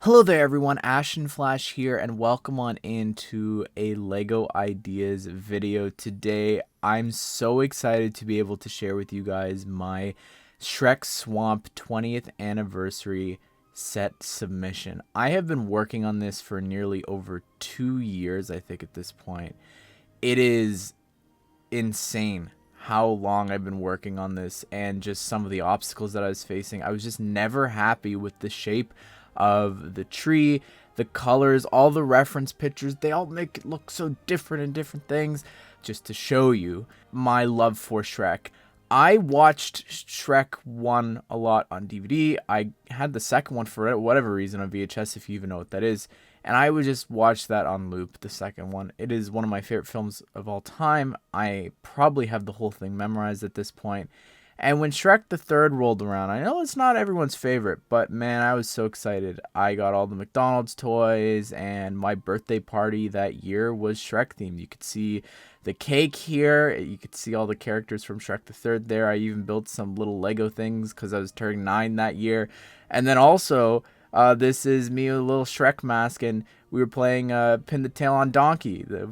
Hello there everyone, Ashnflash here, and welcome on into a LEGO Ideas video. Today, I'm so excited to be able to share with you guys my Shrek Swamp 20th anniversary set submission. I have been working on this for nearly over 2 years, I think, at this point. It is insane how long I've been working on this and just some of the obstacles that I was facing. I was just never happy with the shape of the tree, the colors, all the reference pictures. They all make it look so different in different things. Just to show you my love for Shrek. I watched Shrek 1 a lot on DVD. I had the second one for whatever reason on VHS, if you even know what that is. And I would just watch that on loop, the second one. It is one of my favorite films of all time. I probably have the whole thing memorized at this point. And when Shrek the Third rolled around, I know it's not everyone's favorite, but man, I was so excited. I got all the McDonald's toys, and my birthday party that year was Shrek themed. You could see the cake here. You could see all the characters from Shrek the Third there. I even built some little Lego things because I was turning 9 that year. And then also, this is me with a little Shrek mask, and we were playing Pin the Tail on Donkey, the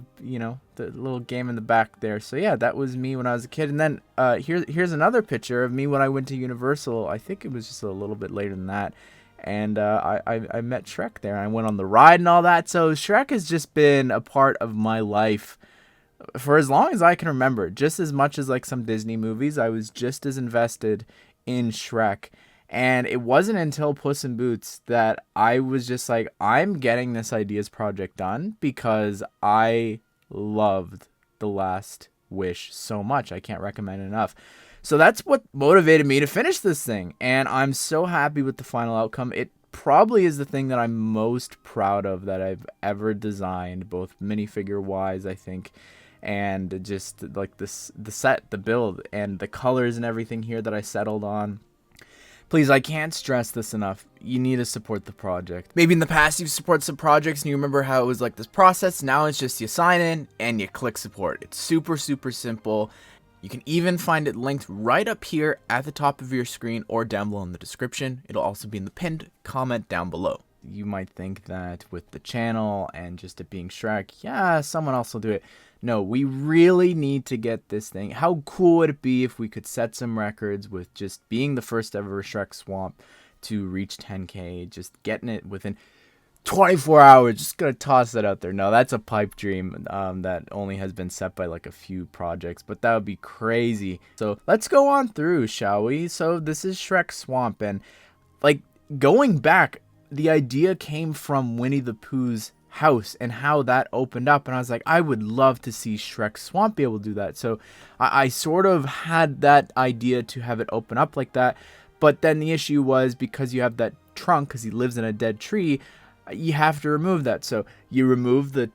little game in the back there. So yeah, that was me when I was a kid. And then here's another picture of me when I went to Universal. I think it was just a little bit later than that. And I met Shrek there. I went on the ride and all that. So Shrek has just been a part of my life for as long as I can remember. Just as much as like some Disney movies, I was just as invested in Shrek. And it wasn't until Puss in Boots that I was just like, I'm getting this ideas project done because I loved The Last Wish so much. I can't recommend it enough. So that's what motivated me to finish this thing. And I'm so happy with the final outcome. It probably is the thing that I'm most proud of that I've ever designed, both minifigure wise, I think, and just like the set, the build, and the colors and everything here that I settled on. Please, I can't stress this enough. You need to support the project. Maybe in the past you've supported some projects and you remember how it was like this process. Now it's just you sign in and you click support. It's super, super simple. You can even find it linked right up here at the top of your screen or down below in the description. It'll also be in the pinned comment down below. You might think that with the channel and just it being Shrek, yeah, someone else will do it. No, we really need to get this thing. How cool would it be if we could set some records with just being the first ever Shrek Swamp to reach 10K, just getting it within 24 hours. Just gonna toss that out there. No, that's a pipe dream that only has been set by like a few projects, but that would be crazy. So let's go on through, shall we? So this is Shrek Swamp, and like going back, the idea came from Winnie the Pooh's house and how that opened up, and I was like, I would love to see Shrek Swamp be able to do that. So I sort of had that idea to have it open up like that, but then the issue was because you have that trunk, because he lives in a dead tree, you have to remove that. So you remove the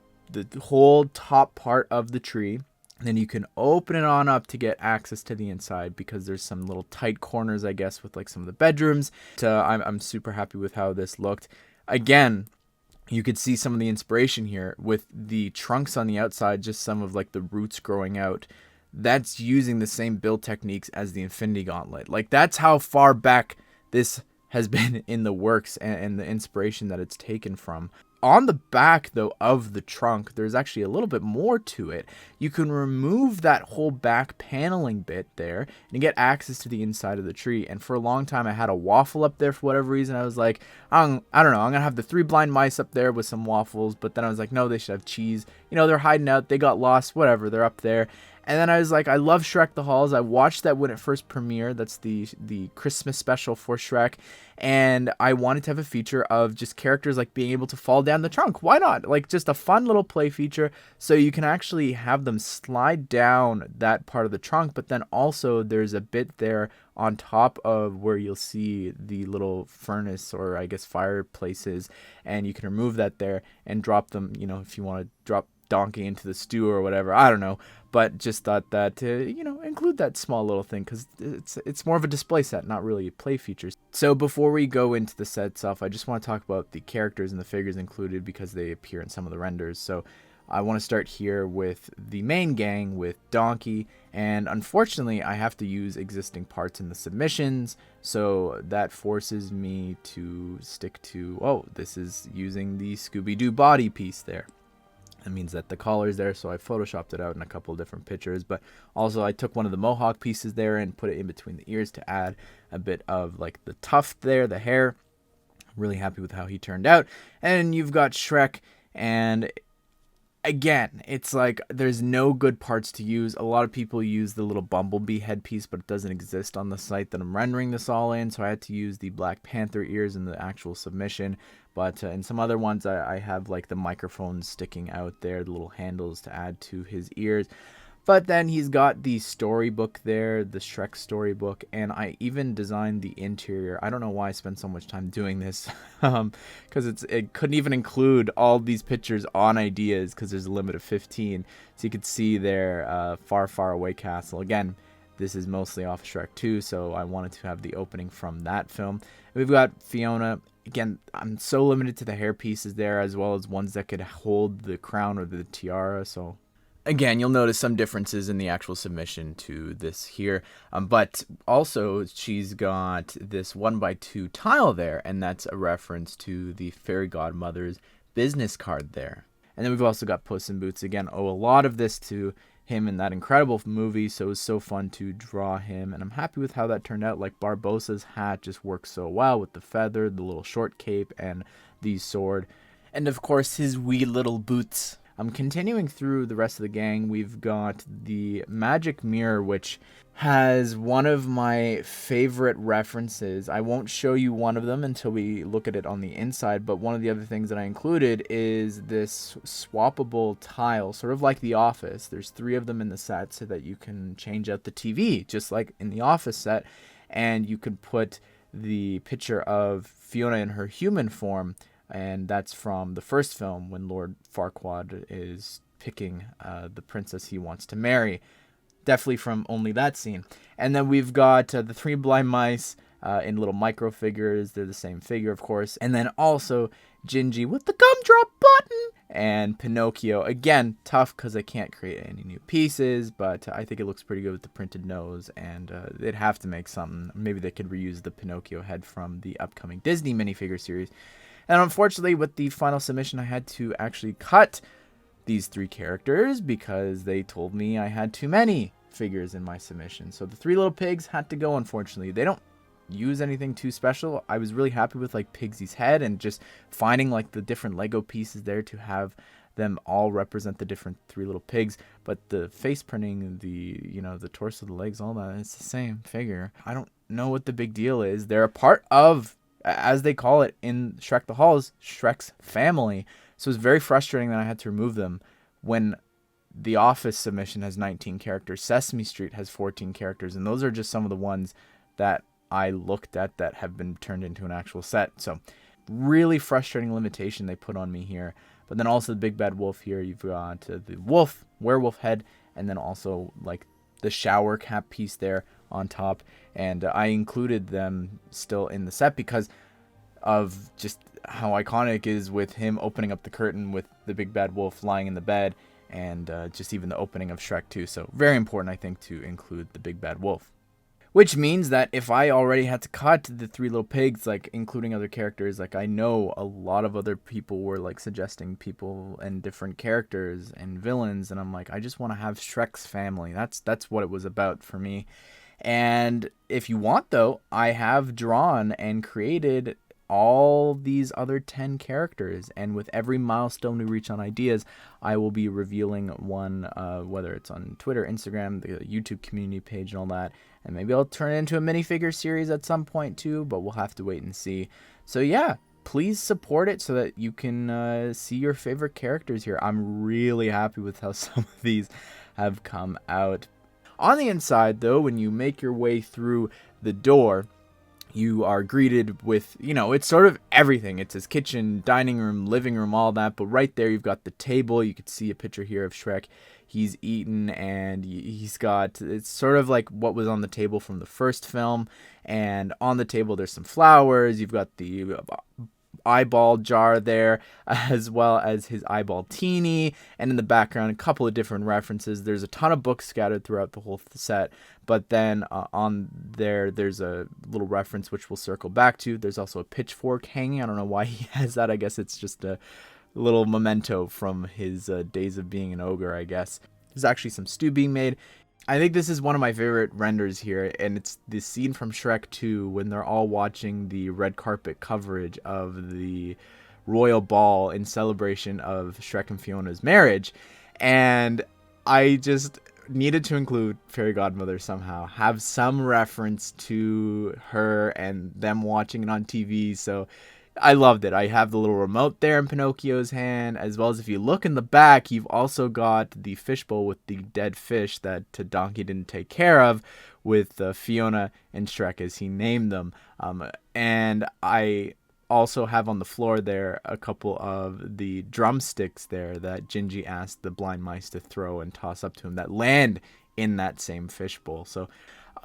whole top part of the tree, and then you can open it on up to get access to the inside, because there's some little tight corners, I guess, with like some of the bedrooms. So I'm super happy with how this looked. Again, you could see some of the inspiration here with the trunks on the outside, just some of like the roots growing out. That's using the same build techniques as the Infinity Gauntlet. Like, that's how far back this has been in the works and the inspiration that it's taken from. On the back, though, of the trunk, there's actually a little bit more to it. You can remove that whole back paneling bit there and get access to the inside of the tree. And for a long time, I had a waffle up there for whatever reason. I was like, I don't know, I'm going to have the 3 blind mice up there with some waffles. But then I was like, no, they should have cheese. You know, they're hiding out. They got lost. Whatever. They're up there. And then I was like, I love Shrek the Halls. I watched that when it first premiered. That's the Christmas special for Shrek. And I wanted to have a feature of just characters like being able to fall down the trunk. Why not? Like, just a fun little play feature. So you can actually have them slide down that part of the trunk. But then also there's a bit there on top of where you'll see the little furnace, or I guess fireplaces. And you can remove that there and drop them, you know, if you want to drop Donkey into the stew or whatever. I don't know. But just thought that to, include that small little thing, because it's more of a display set, not really play features. So before we go into the set itself, I just want to talk about the characters and the figures included, because they appear in some of the renders. So I want to start here with the main gang with Donkey, and unfortunately I have to use existing parts in the submissions, so that forces me to stick to, oh, this is using the Scooby-Doo body piece there. That means that the collar's there, so I photoshopped it out in a couple of different pictures, but also I took one of the mohawk pieces there and put it in between the ears to add a bit of like the tuft there, the hair. Really happy with how he turned out. And you've got Shrek, and again, it's like there's no good parts to use. A lot of people use the little bumblebee headpiece, but it doesn't exist on the site that I'm rendering this all in, so I had to use the Black Panther ears in the actual submission. But in some other ones, I have like the microphone sticking out there, the little handles to add to his ears. But then he's got the storybook there, the Shrek storybook, and I even designed the interior. I don't know why I spent so much time doing this, because it couldn't even include all these pictures on ideas because there's a limit of 15. So you could see their Far, Far Away Castle. Again, this is mostly off Shrek 2, so I wanted to have the opening from that film. We've got Fiona. Again, I'm so limited to the hair pieces there, as well as ones that could hold the crown or the tiara, so again, you'll notice some differences in the actual submission to this here. But also, she's got this 1x2 tile there, and that's a reference to the fairy godmother's business card there. And then we've also got Puss in Boots. Again, owe a lot of this to him in that incredible movie, so it was so fun to draw him. And I'm happy with how that turned out. Like, Barbossa's hat just works so well with the feather, the little short cape, and the sword. And of course, his wee little boots. I'm continuing through the rest of the gang. We've got the magic mirror, which has one of my favorite references. I won't show you one of them until we look at it on the inside, but one of the other things that I included is this swappable tile, sort of like The Office. There's 3 of them in the set so that you can change out the TV, just like in The Office set, and you can put the picture of Fiona in her human form. And that's from the first film when Lord Farquaad is picking the princess he wants to marry. Definitely from only that scene. And then we've got the 3 blind mice in little micro figures. They're the same figure, of course. And then also Gingy with the gumdrop button. And Pinocchio. Again, tough because I can't create any new pieces, but I think it looks pretty good with the printed nose. And they'd have to make something. Maybe they could reuse the Pinocchio head from the upcoming Disney minifigure series. And unfortunately, with the final submission, I had to actually cut these 3 characters because they told me I had too many figures in my submission. So the 3 little pigs had to go, unfortunately. They don't use anything too special. I was really happy with like Pigsy's head and just finding like the different Lego pieces there to have them all represent the different 3 little pigs. But the face printing, the torso, the legs, all that, it's the same figure. I don't know what the big deal is. They're a part of, as they call it in Shrek the Halls, Shrek's family. So it's very frustrating that I had to remove them when The Office submission has 19 characters. Sesame Street has 14 characters. And those are just some of the ones that I looked at that have been turned into an actual set. So really frustrating limitation they put on me here. But then also the Big Bad Wolf here. You've got the werewolf head, and then also like the shower cap piece there on top. And I included them still in the set because of just how iconic it is with him opening up the curtain with the Big Bad Wolf lying in the bed, and just even the opening of Shrek 2. So very important, I think, to include the Big Bad Wolf. Which means that if I already had to cut the 3 little pigs, like including other characters, like I know a lot of other people were like suggesting people and different characters and villains, and I'm like, I just want to have Shrek's family. That's what it was about for me. And if you want, though, I have drawn and created all these other 10 characters, and with every milestone we reach on ideas, I will be revealing one, whether it's on Twitter, Instagram, the YouTube community page, and all that. And maybe I'll turn it into a minifigure series at some point too, but we'll have to wait and see. So yeah, please support it so that you can see your favorite characters here. I'm really happy with how some of these have come out. On the inside, though, when you make your way through the door, you are greeted with, it's sort of everything. It's his kitchen, dining room, living room, all that. But right there, you've got the table. You could see a picture here of Shrek. He's eaten, and it's sort of like what was on the table from the first film. And on the table, there's some flowers. You've got the eyeball jar there, as well as his eyeball teeny, and in the background a couple of different references. There's a ton of books scattered throughout the whole set, but then on there's a little reference which we'll circle back to. There's also a pitchfork hanging. I don't know why he has that. I guess it's just a little memento from his days of being an ogre, I guess. There's actually some stew being made. I think this is one of my favorite renders here, and it's the scene from Shrek 2 when they're all watching the red carpet coverage of the royal ball in celebration of Shrek and Fiona's marriage. And I just needed to include Fairy Godmother somehow, have some reference to her and them watching it on TV. So I loved it. I have the little remote there in Pinocchio's hand, as well as if you look in the back, you've also got the fishbowl with the dead fish that Donkey didn't take care of, with Fiona and Shrek as he named them. And I also have on the floor there a couple of the drumsticks there that Gingy asked the blind mice to throw and toss up to him that land in that same fishbowl. So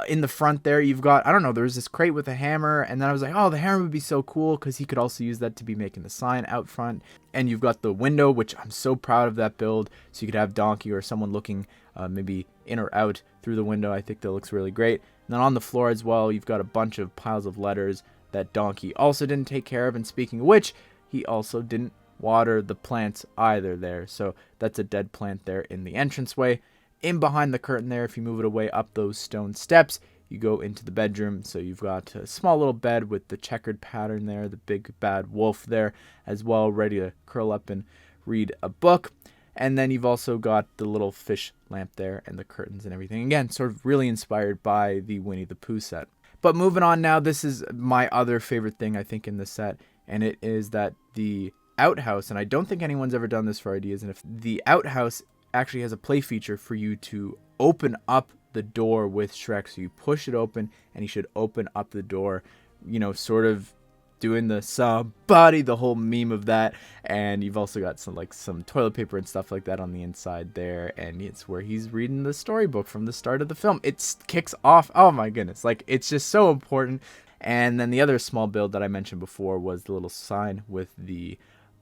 in the front there, you've got, I don't know, there's this crate with a hammer, and then I was like, oh, the hammer would be so cool because he could also use that to be making the sign out front. And you've got the window, which I'm so proud of that build, so you could have Donkey or someone looking maybe in or out through the window. I think that looks really great. And then on the floor as well, you've got a bunch of piles of letters that Donkey also didn't take care of, and speaking of which, he also didn't water the plants either there. So that's a dead plant there in the entranceway. In behind the curtain there, if you move it away up those stone steps, you go into the bedroom. So you've got a small little bed with the checkered pattern there, the big bad wolf there as well, ready to curl up and read a book. And then you've also got the little fish lamp there and the curtains and everything. Again, sort of really inspired by the Winnie the Pooh set. But moving on now, this is my other favorite thing I think in the set, and it is that the outhouse, and I don't think anyone's ever done this for ideas, and if the outhouse actually has a play feature for you to open up the door with Shrek. So you push it open and he should open up the door, you know, sort of doing the somebody, the whole meme of that. And you've also got some toilet paper and stuff like that on the inside there, and it's where he's reading the storybook from the start of the film. It kicks off, oh my goodness, like it's just so important. And then the other small build that I mentioned before was the little sign with the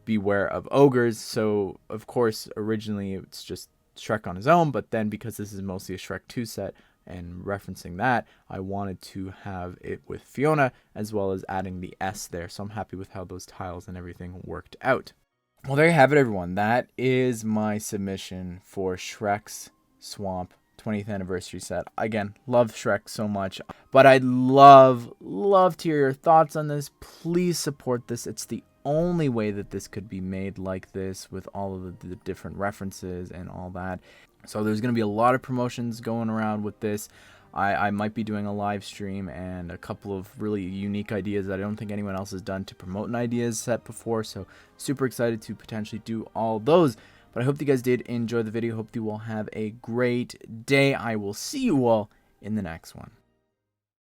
beware of ogres. So of course originally it's just Shrek on his own, but then because this is mostly a Shrek 2 set and referencing that, I wanted to have it with Fiona as well as adding the S there. So I'm happy with how those tiles and everything worked out. Well, there you have it, everyone. That is my submission for Shrek's Swamp 20th anniversary set. Again, love Shrek so much, but I'd love to hear your thoughts on this. Please support this. It's the only way that this could be made like this, with all of the different references and all that. So there's going to be a lot of promotions going around with this. I might be doing a live stream and a couple of really unique ideas that I don't think anyone else has done to promote an ideas set before. So super excited to potentially do all those. But I hope you guys did enjoy the video. Hope you all have a great day. I will see you all in the next one.